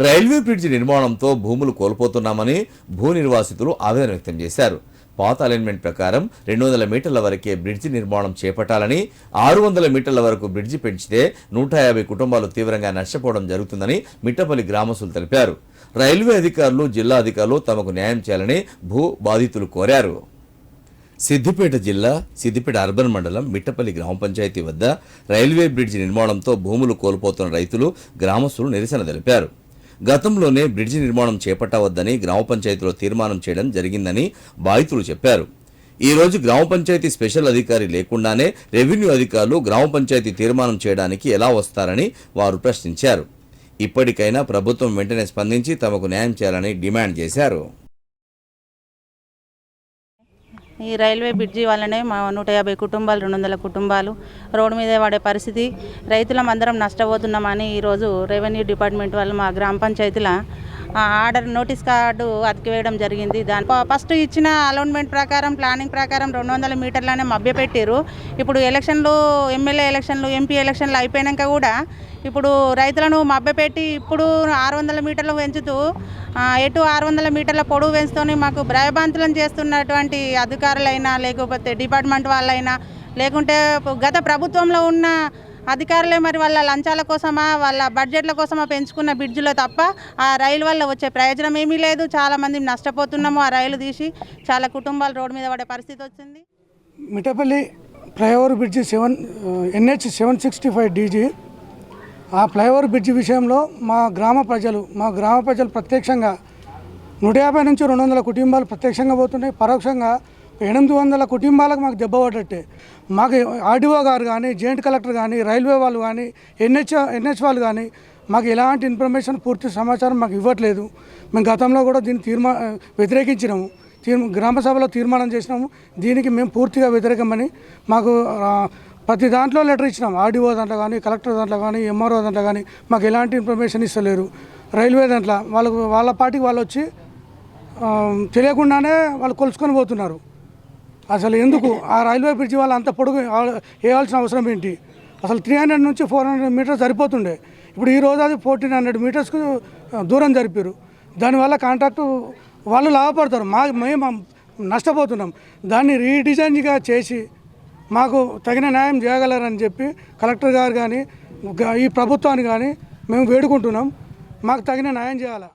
Railway bridge నిర్మాణంతో భూములు కోల్పోతున్నామని భూ నిర్వాసితులు ఆవేదన వ్యక్తం చేశారు. పాత అలైన్మెంట్ ప్రకారం 200 మీటర్ల వరకే బ్రిడ్జి నిర్మాణం చేపట్టాలని, 600 మీటర్ల వరకు బ్రిడ్జి పెంచితే 150 కుటుంబాలు తీవ్రంగా నష్టపోవడం జరుగుతుందని మిట్టపల్లి గ్రామస్తులు తెలిపారు. రైల్వే అధికారులు, జిల్లా అధికారులు తమకు న్యాయం చేయాలని భూ బాధితులు కోరారు. సిద్దిపేట జిల్లా సిద్దిపేట అర్బన్ మండలం మిట్టపల్లి గ్రామ పంచాయతీ వద్ద రైల్వే బ్రిడ్జి నిర్మాణంతో భూములు కోల్పోతున్న రైతులు, గ్రామస్తులు నిరసన తెలిపారు. గతంలోనే బ్రిడ్జి నిర్మాణం చేపట్టవద్దని గ్రామ పంచాయతీలో తీర్మానం చేయడం జరిగిందని బాధితులు చెప్పారు. ఈ రోజు గ్రామ పంచాయతీ స్పెషల్ అధికారి లేకుండానే రెవెన్యూ అధికారులు గ్రామ పంచాయతీ తీర్మానం చేయడానికి ఎలా వస్తారని వారు ప్రశ్నించారు. ఇప్పటికైనా ప్రభుత్వం వెంటనే స్పందించి తమకు న్యాయం చేయాలని డిమాండ్ చేశారు. ఈ రైల్వే బ్రిడ్జి వల్లనే మా 150 కుటుంబాలు, 200 కుటుంబాలు రోడ్డు మీద పడే పరిస్థితి. రైతులం అందరం నష్టపోతున్నామని ఈరోజు రెవెన్యూ డిపార్ట్మెంట్ వాళ్ళు మా గ్రామ పంచాయతీల ఆర్డర్ నోటీస్ కార్డు అతికివేయడం జరిగింది. దాని ఫస్ట్ ఇచ్చిన అలౌన్మెంట్ ప్రకారం, ప్లానింగ్ ప్రకారం 200 మీటర్లనే మభ్యపెట్టారు. ఇప్పుడు ఎలక్షన్లు, ఎమ్మెల్యే ఎలక్షన్లు, ఎంపీ ఎలక్షన్లు అయిపోయాక కూడా ఇప్పుడు రైతులను మభ్యపెట్టి ఇప్పుడు 600 మీటర్లు పెంచుతూ ఎటు 600 మీటర్ల పొడవు పెంచుతూనే మాకు భయభ్రాంతులను చేస్తున్నటువంటి అధికారులైనా, లేకపోతే డిపార్ట్మెంట్ వాళ్ళైనా, లేకుంటే గత ప్రభుత్వంలో ఉన్న అధికారులే మరి వాళ్ళ లంచాల కోసమా, వాళ్ళ బడ్జెట్ల కోసమా పెంచుకున్న బ్రిడ్జిలో తప్ప ఆ రైలు వల్ల వచ్చే ప్రయోజనం ఏమీ లేదు. చాలామంది నష్టపోతున్నాము. ఆ రైలు తీసి చాలా కుటుంబాలు రోడ్డు మీద పడే పరిస్థితి వచ్చింది. Mittapalli flyover bridge NH 765 DG ఆ ఫ్లైఓవర్ బ్రిడ్జి విషయంలో మా గ్రామ ప్రజలు ప్రత్యక్షంగా 150 నుంచి 200 కుటుంబాలు ప్రత్యక్షంగా పోతున్నాయి. పరోక్షంగా 800 కుటుంబాలకు మాకు దెబ్బ పడ్డట్టే. మాకు ఆర్డీఓ గారు కానీ, జాయింట్ కలెక్టర్ కానీ, రైల్వే వాళ్ళు కానీ, NH వాళ్ళు కానీ మాకు ఎలాంటి ఇన్ఫర్మేషన్, పూర్తి సమాచారం మాకు ఇవ్వట్లేదు. మేము గతంలో కూడా దీన్ని వ్యతిరేకించినాము. గ్రామ సభలో తీర్మానం చేసినాము. దీనికి మేము పూర్తిగా వ్యతిరేకమని మాకు ప్రతి దాంట్లో లెటర్ ఇచ్చినాం. ఆర్డీఓ దాంట్లో కానీ, కలెక్టర్ దాంట్లో కానీ, ఎంఆర్ఓ దాంట్లో కానీ మాకు ఎలాంటి ఇన్ఫర్మేషన్ ఇస్తలేరు. రైల్వే దాంట్లో వాళ్ళ పార్టీకి వాళ్ళు వచ్చి తెలియకుండానే వాళ్ళు కొలుసుకొని పోతున్నారు. అసలు ఎందుకు ఆ రైల్వే బ్రిడ్జి వాళ్ళు అంత పొడుగు వేయాల్సిన అవసరం ఏంటి? అసలు 300 నుంచి 400 మీటర్స్ సరిపోతుండే. ఇప్పుడు ఈరోజు అది 1400 మీటర్స్కు దూరం జరిపారు. దానివల్ల కాంట్రాక్టు వాళ్ళు లాభపడతారు, మేము నష్టపోతున్నాం. దాన్ని రీడిజైన్గా చేసి మాకు తగిన న్యాయం చేయగలరని చెప్పి కలెక్టర్ గారు కానీ, ఈ ప్రభుత్వాన్ని కానీ మేము వేడుకుంటున్నాం. మాకు తగిన న్యాయం చేయాలి.